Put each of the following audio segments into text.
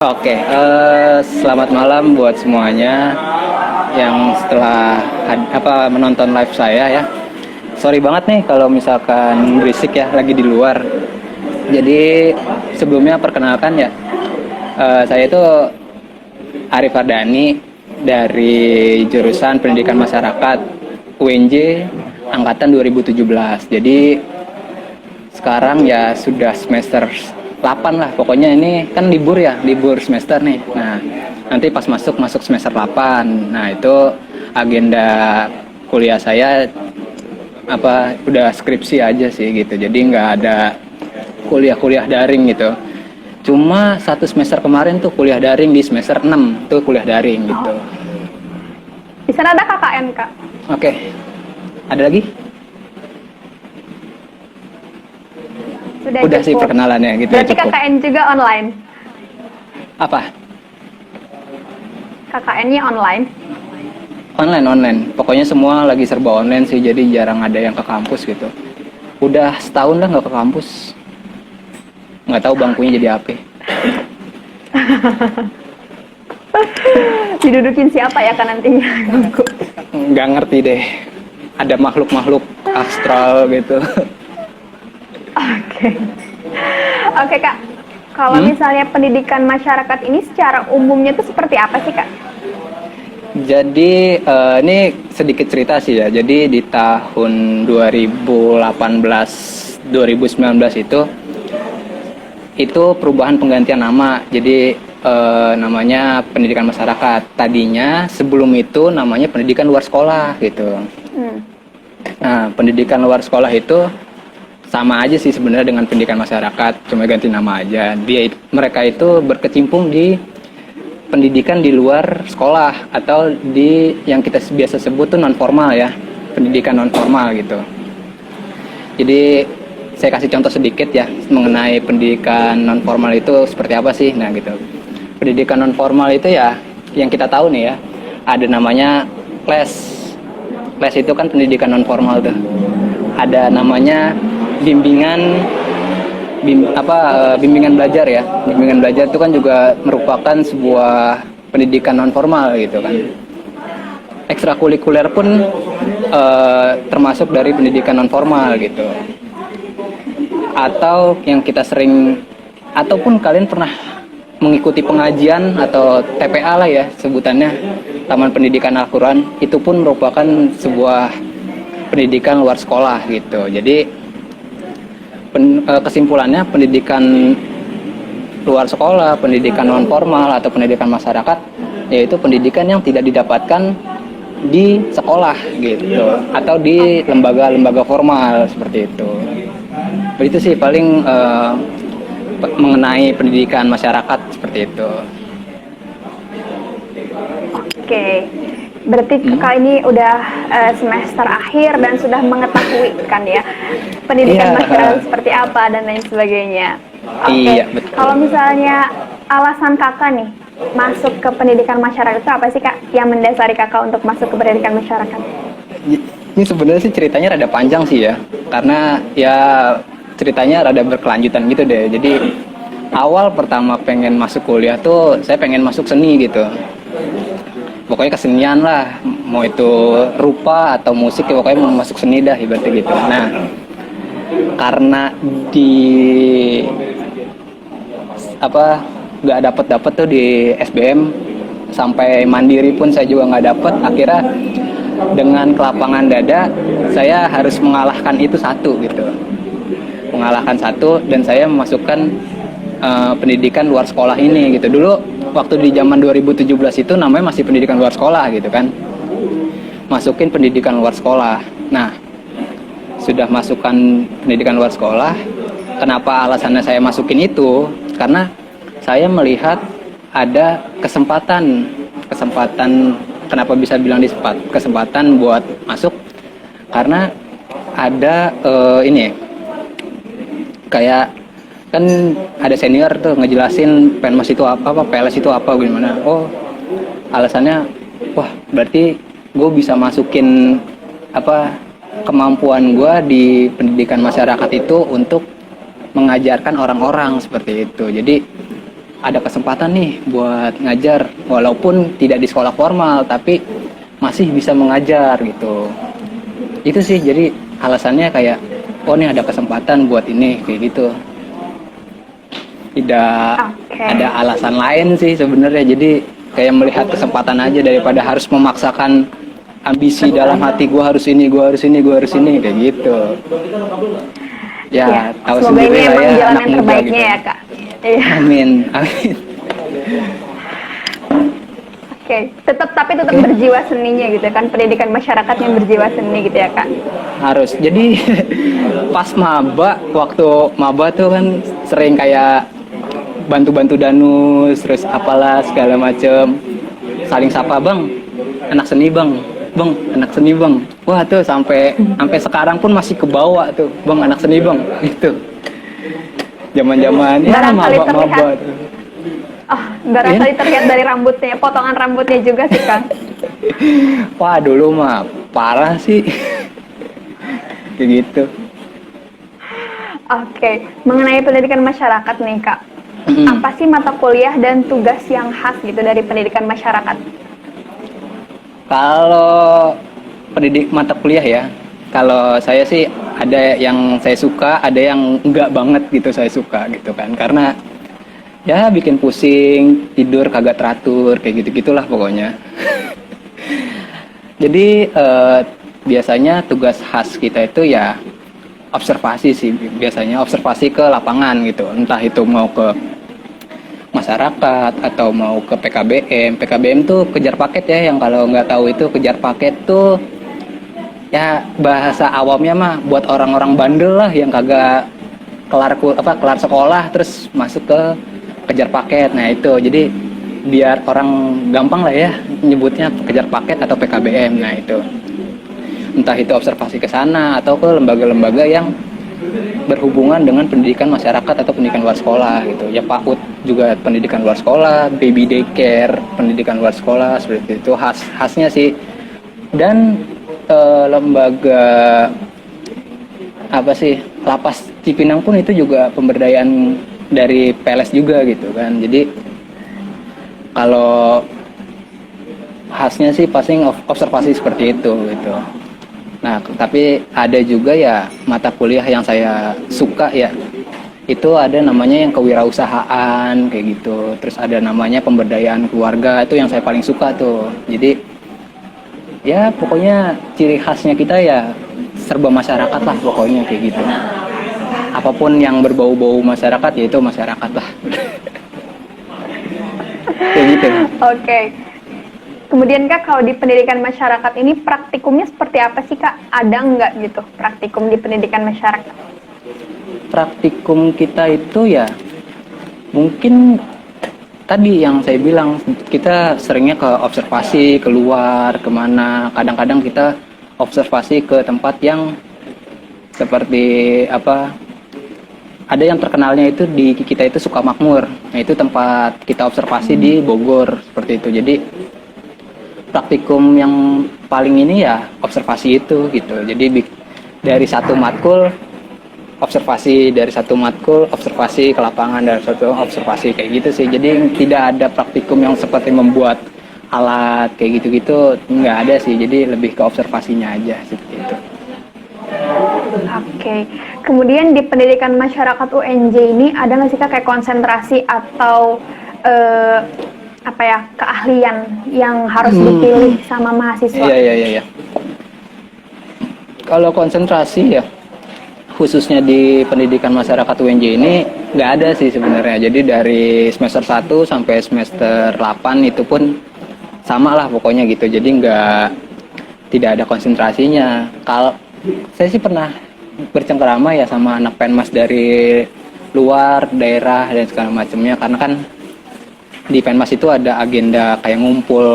Oke, selamat malam buat semuanya yang setelah menonton live saya ya. Sorry banget nih kalau misalkan berisik ya, lagi di luar. Jadi sebelumnya perkenalkan ya, saya itu Arif Ardani dari jurusan Pendidikan Masyarakat UNJ angkatan 2017. Jadi sekarang ya sudah semester 8 lah, pokoknya ini kan libur ya, libur semester nih. Nah, nanti pas masuk semester 8. Nah, itu agenda kuliah saya udah skripsi aja sih gitu. Jadi nggak ada kuliah-kuliah daring gitu. Cuma satu semester kemarin tuh kuliah daring, di semester 6 tuh kuliah daring gitu. Di sana ada KKN, Kak? Oke. Ada lagi? Udah sih perkenalannya gitu. Berarti cukup. KKN juga online? Apa? KKN-nya online? Online. Pokoknya semua lagi serba online sih, jadi jarang ada yang ke kampus gitu. Udah setahun lah nggak ke kampus. Nggak tahu bangkunya jadi apa. Didudukin siapa ya kan nantinya? Nggak ngerti deh. Ada makhluk-makhluk astral gitu. Oke, Kak. Kalau misalnya pendidikan masyarakat ini secara umumnya itu seperti apa sih, Kak? Jadi ini sedikit cerita sih ya. Jadi di tahun 2018-2019 itu perubahan penggantian nama. Jadi namanya pendidikan masyarakat. Tadinya sebelum itu namanya pendidikan luar sekolah gitu. Nah, pendidikan luar sekolah itu sama aja sih sebenarnya dengan pendidikan masyarakat, cuma ganti nama aja. Mereka itu berkecimpung di pendidikan di luar sekolah atau di yang kita biasa sebut tuh non formal ya, pendidikan non formal gitu. Jadi saya kasih contoh sedikit ya mengenai pendidikan non formal itu seperti apa sih. Nah gitu. Pendidikan non formal itu ya yang kita tahu nih ya, ada namanya les. Les itu kan pendidikan non formal tuh. Ada namanya bimbingan belajar ya. Bimbingan belajar itu kan juga merupakan sebuah pendidikan non formal gitu kan. Ekstrakurikuler pun termasuk dari pendidikan non formal gitu. Atau yang kita sering, ataupun kalian pernah mengikuti pengajian atau TPA lah ya sebutannya, Taman Pendidikan Al-Quran, itu pun merupakan sebuah pendidikan luar sekolah gitu. Jadi kesimpulannya pendidikan luar sekolah, pendidikan non formal atau pendidikan masyarakat yaitu pendidikan yang tidak didapatkan di sekolah gitu atau di lembaga-lembaga formal seperti itu. Begitu sih paling mengenai pendidikan masyarakat seperti itu. Oke. Berarti Kakak ini udah semester akhir dan sudah mengetahui kan ya pendidikan masyarakat seperti apa dan lain sebagainya. Iya, betul. Kalau misalnya alasan Kakak nih masuk ke pendidikan masyarakat itu apa sih, Kak, yang mendasari Kakak untuk masuk ke pendidikan masyarakat? Ini sebenarnya sih ceritanya rada panjang sih ya, karena ya ceritanya rada berkelanjutan gitu deh. Jadi awal pertama pengen masuk kuliah tuh saya pengen masuk seni gitu. Pokoknya kesenian lah, mau itu rupa atau musik ya, pokoknya mau masuk seni dah ibaratnya gitu. Nah, karena nggak dapet tuh di SBM, sampai mandiri pun saya juga nggak dapet. Akhirnya dengan kelapangan dada saya harus mengalahkan itu satu gitu, mengalahkan satu, dan saya memasukkan pendidikan luar sekolah ini gitu. Dulu waktu di zaman 2017 itu namanya masih pendidikan luar sekolah gitu kan, masukin pendidikan luar sekolah. Nah, sudah masukkan pendidikan luar sekolah, kenapa alasannya saya masukin itu? Karena saya melihat ada kesempatan, kenapa bisa bilang kesempatan buat masuk, karena ada kayak kan ada senior tuh ngejelasin PNMAS itu apa, PLS itu apa, gimana. Oh, alasannya wah berarti gue bisa masukin kemampuan gue di pendidikan masyarakat itu untuk mengajarkan orang-orang seperti itu. Jadi ada kesempatan nih buat ngajar walaupun tidak di sekolah formal tapi masih bisa mengajar gitu. Itu sih jadi alasannya kayak oh nih ada kesempatan buat ini kayak gitu. Tidak Oke. ada alasan lain sih sebenarnya. Jadi kayak melihat kesempatan aja daripada harus memaksakan ambisi dalam hati gue harus ini, gue harus ini, gue harus ini kayak gitu. Ya, tahu semoga sendiri ini lah emang ya jalan anak yang muda terbaiknya gitu. ya kak. Iya. Amin, amin. Oke, tapi tetap berjiwa seninya gitu kan, pendidikan masyarakat yang berjiwa seni gitu ya kak. Harus. Jadi pas waktu maba tuh kan sering kayak bantu-bantu danus, terus apalah segala macem. Saling sapa bang, anak seni bang, bang anak seni bang. Wah tuh sampai sekarang pun masih kebawa tuh, bang anak seni bang, gitu. Zaman-zaman ya Barangkali maba tuh. Oh, barangkali terlihat dari rambutnya, potongan rambutnya juga sih kang. Wah dulu mah parah sih. Kayak gitu. Oke, mengenai pendidikan masyarakat nih kak, apa sih mata kuliah dan tugas yang khas gitu dari pendidikan masyarakat? Kalau mata kuliah ya, kalau saya sih ada yang saya suka, ada yang enggak banget gitu saya suka gitu kan. Karena ya bikin pusing, tidur kagak teratur, kayak gitu-gitulah pokoknya. Jadi biasanya tugas khas kita itu ya observasi sih, biasanya observasi ke lapangan gitu. Entah itu mau ke masyarakat atau mau ke PKBM. PKBM tuh kejar paket ya, yang kalau nggak tahu itu kejar paket tuh ya bahasa awamnya mah buat orang-orang bandel lah yang kagak kelar sekolah terus masuk ke kejar paket. Nah itu jadi biar orang gampang lah ya nyebutnya kejar paket atau PKBM. Nah itu entah itu observasi ke sana atau ke lembaga-lembaga yang berhubungan dengan pendidikan masyarakat atau pendidikan luar sekolah gitu. Ya PAUD juga pendidikan luar sekolah, baby daycare pendidikan luar sekolah, seperti itu khasnya sih. Dan lembaga apa sih, Lapas Cipinang pun itu juga pemberdayaan dari PLS juga gitu kan. Jadi kalau khasnya sih pasti observasi seperti itu gitu. Nah, tapi ada juga ya mata kuliah yang saya suka ya. Itu ada namanya yang kewirausahaan kayak gitu. Terus ada namanya pemberdayaan keluarga, itu yang saya paling suka tuh. Jadi ya pokoknya ciri khasnya kita ya serba masyarakat lah pokoknya kayak gitu. Apapun yang berbau-bau masyarakat ya itu masyarakat lah. Kayak gitu. Oke. Kemudian kak, kalau di pendidikan masyarakat ini praktikumnya seperti apa sih kak? Ada nggak gitu praktikum di pendidikan masyarakat? Praktikum kita itu ya mungkin tadi yang saya bilang, kita seringnya ke observasi, keluar, kemana. Kadang-kadang kita observasi ke tempat yang seperti apa, ada yang terkenalnya itu di kita itu Sukamakmur. Nah itu tempat kita observasi di Bogor, seperti itu. Jadi praktikum yang paling ini ya observasi itu gitu. Jadi dari satu matkul observasi, dari satu matkul observasi ke lapangan, dari satu observasi kayak gitu sih. Jadi tidak ada praktikum yang seperti membuat alat kayak gitu-gitu, nggak ada sih. Jadi lebih ke observasinya aja seperti itu. Oke. Kemudian di pendidikan masyarakat UNJ ini ada nggak sih kak kayak konsentrasi atau apa ya, keahlian yang harus dipilih sama mahasiswa? Iya. Kalau konsentrasi ya, khususnya di pendidikan masyarakat UNJ ini nggak ada sih sebenarnya. Jadi dari semester 1 sampai semester 8 itu pun sama lah pokoknya gitu. Jadi tidak ada konsentrasinya. Kalau saya sih pernah bercengkerama ya sama anak penmas dari luar daerah dan segala macamnya, karena kan di penmas itu ada agenda kayak ngumpul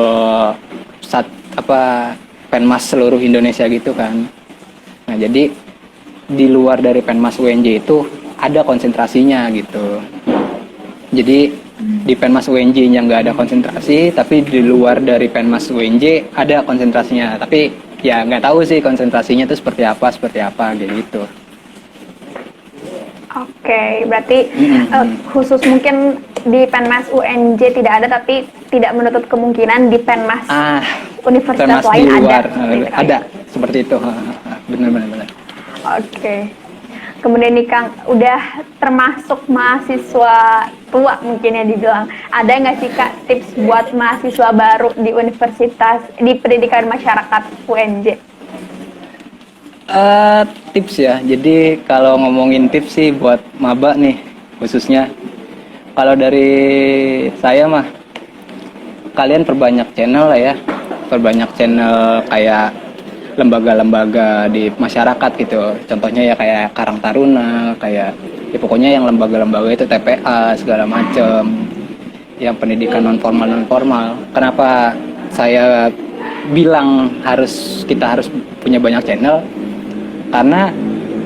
penmas seluruh Indonesia gitu kan. Nah jadi di luar dari penmas UNJ itu ada konsentrasinya gitu. Jadi di penmas UNJ-nya nggak ada konsentrasi, tapi di luar dari penmas UNJ ada konsentrasinya. Tapi ya nggak tahu sih konsentrasinya itu seperti apa kayak gitu. Oke. Oke, berarti khusus mungkin di Penmas UNJ tidak ada, tapi tidak menutup kemungkinan di Penmas universitas Penmas lain di ada. luar Seperti itu. ada seperti itu. Benar. Oke. Kemudian nih Kang, udah termasuk mahasiswa tua mungkin ya dibilang. Ada nggak sih Kak tips buat mahasiswa baru di universitas, di pendidikan masyarakat UNJ? Tips ya. Jadi kalau ngomongin tips sih buat maba nih khususnya. Kalau dari saya mah kalian perbanyak channel lah ya. Perbanyak channel kayak lembaga-lembaga di masyarakat gitu. Contohnya ya kayak Karang Taruna, kayak ya pokoknya yang lembaga-lembaga itu TPA segala macem. Yang pendidikan non formal. Kenapa saya bilang kita harus punya banyak channel? Karena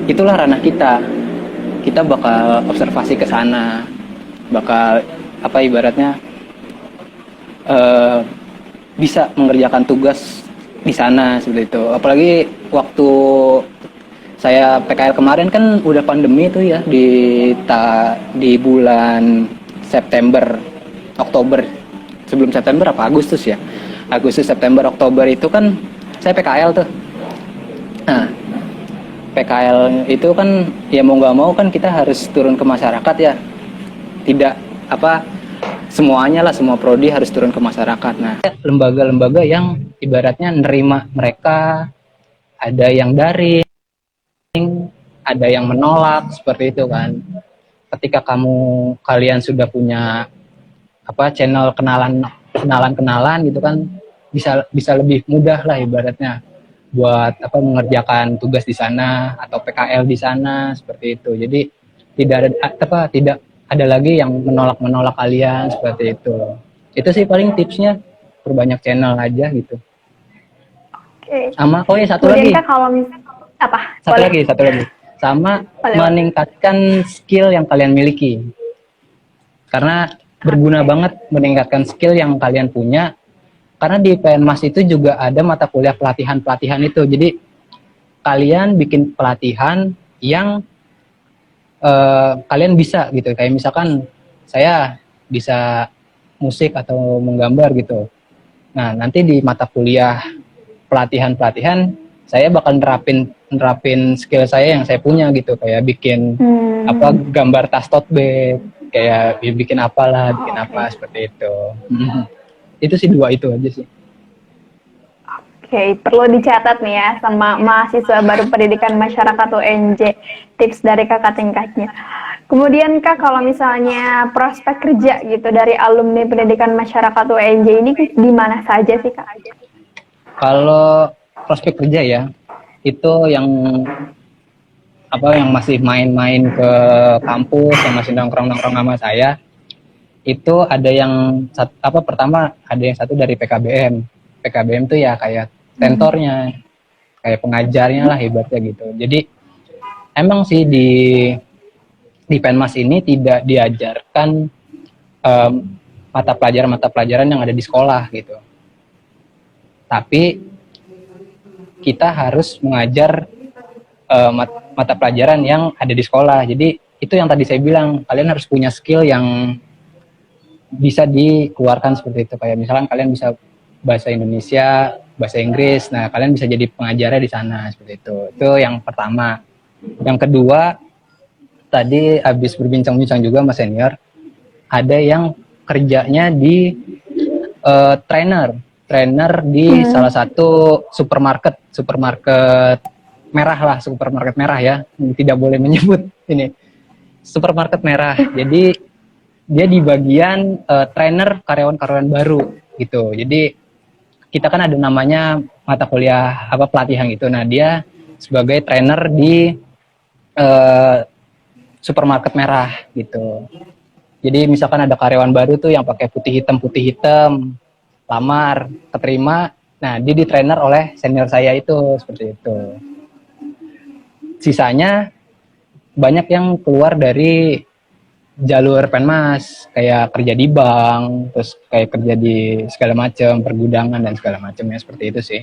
itulah ranah kita bakal observasi ke sana, bakal ibaratnya bisa mengerjakan tugas di sana seperti itu. Apalagi waktu saya PKL kemarin kan udah pandemi tuh ya di bulan September, Oktober, sebelum September apa Agustus ya, Agustus, September, Oktober itu kan saya PKL tuh. Nah, PKL itu kan ya mau nggak mau kan kita harus turun ke masyarakat ya, tidak semuanya lah, semua prodi harus turun ke masyarakat. Nah, lembaga-lembaga yang ibaratnya nerima mereka, ada yang daring, ada yang menolak seperti itu kan. Ketika kalian sudah punya channel kenalan gitu kan, bisa lebih mudah lah ibaratnya buat mengerjakan tugas di sana atau PKL di sana seperti itu. Jadi tidak ada lagi yang menolak kalian seperti itu. Itu sih paling tipsnya, perbanyak channel aja gitu. Oke. Sama satu Kemudian lagi. Kak, kalau apa? Satu Boleh. lagi. Sama Boleh. meningkatkan skill yang kalian miliki. Karena berguna banget meningkatkan skill yang kalian punya. Karena di PNMAS itu juga ada mata kuliah pelatihan itu. Jadi kalian bikin pelatihan yang kalian bisa gitu. Kayak misalkan saya bisa musik atau menggambar gitu. Nah, nanti di mata kuliah pelatihan saya bakal nerapin skill saya yang saya punya gitu. Kayak bikin gambar tas tote bag, kayak bikin apa seperti itu. Itu sih dua itu aja sih. Oke, perlu dicatat nih ya sama mahasiswa baru pendidikan masyarakat UNJ, tips dari kakak tingkatnya. Kemudian Kak, kalau misalnya prospek kerja gitu dari alumni pendidikan masyarakat UNJ ini di mana saja sih Kak? Kalau prospek kerja ya, itu yang masih main-main ke kampus, yang masih nongkrong-nongkrong sama saya, itu ada yang pertama ada yang satu dari PKBM. PKBM tuh ya kayak tentornya, kayak pengajarnya lah ibaratnya gitu. Jadi emang sih di Penmas ini tidak diajarkan mata pelajaran yang ada di sekolah gitu. Tapi kita harus mengajar mata pelajaran yang ada di sekolah. Jadi itu yang tadi saya bilang, kalian harus punya skill yang bisa dikeluarkan seperti itu. Kayak misalkan kalian bisa bahasa Indonesia, bahasa Inggris, nah kalian bisa jadi pengajarnya di sana seperti itu. Itu yang pertama. Yang kedua, tadi habis berbincang-bincang juga sama senior, ada yang kerjanya di trainer di salah satu supermarket merah ya, tidak boleh menyebut ini supermarket merah. Jadi dia di bagian trainer karyawan-karyawan baru gitu. Jadi kita kan ada namanya mata kuliah pelatihan gitu. Nah, dia sebagai trainer di supermarket merah gitu. Jadi misalkan ada karyawan baru tuh yang pakai putih hitam, lamar, keterima. Nah, dia di trainer oleh senior saya itu seperti itu. Sisanya banyak yang keluar dari jalur Penmas, kayak kerja di bank, terus kayak kerja di segala macam, pergudangan dan segala macamnya, seperti itu sih.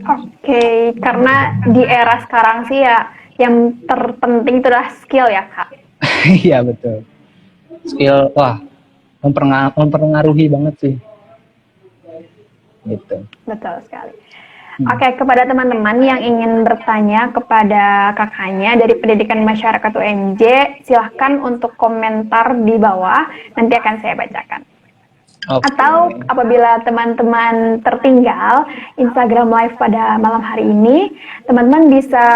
Oke, karena di era sekarang sih ya yang terpenting itu adalah skill ya Kak. Iya betul. Skill, wah, mempengaruhi banget sih. Gitu. Betul sekali. Oke, kepada teman-teman yang ingin bertanya kepada kakaknya dari Pendidikan Masyarakat UNJ, silahkan untuk komentar di bawah, nanti akan saya bacakan. Oke. Atau apabila teman-teman tertinggal Instagram Live pada malam hari ini, teman-teman bisa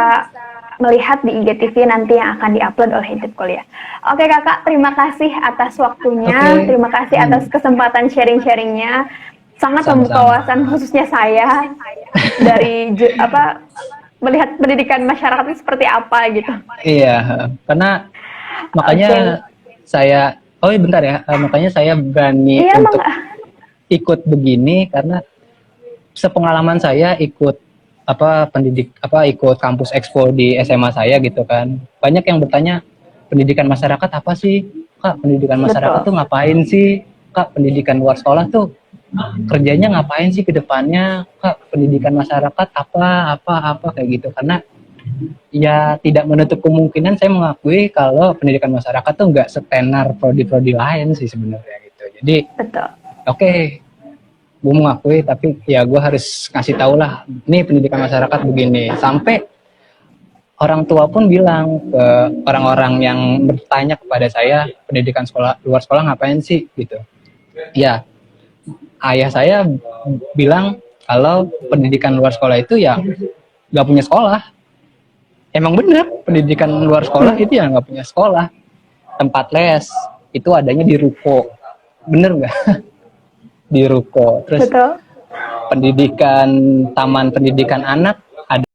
melihat di IGTV nanti yang akan diupload oleh Intip Kuliah. Oke kakak, terima kasih atas waktunya, Oke. terima kasih atas kesempatan sharing-sharingnya. Sangat membuka Sama-sama. wawasan khususnya saya dari melihat pendidikan masyarakat itu seperti apa gitu. Iya, karena makanya saya, oh iya bentar ya, makanya saya berani Iya, untuk ikut begini karena sepengalaman saya ikut ikut kampus expo di SMA saya gitu kan. Banyak yang bertanya, pendidikan masyarakat apa sih? Kak, pendidikan masyarakat Betul. tuh ngapain sih? Kak, pendidikan luar sekolah tuh kerjanya ngapain sih ke depannya? Kak, pendidikan masyarakat apa kayak gitu. Karena ya tidak menutup kemungkinan saya mengakui kalau pendidikan masyarakat tuh nggak setenar prodi-prodi lain sih sebenarnya gitu. Jadi Betul. oke, gue mengakui tapi ya gue harus ngasih tau lah, nih pendidikan masyarakat begini. Sampai orang tua pun bilang ke orang-orang yang bertanya kepada saya, pendidikan sekolah luar sekolah ngapain sih gitu. Ya, ayah saya bilang kalau pendidikan luar sekolah itu ya nggak punya sekolah. Emang bener, pendidikan luar sekolah itu ya nggak punya sekolah. Tempat les itu adanya di ruko. Bener nggak? Di ruko. Terus Betul. pendidikan, taman pendidikan anak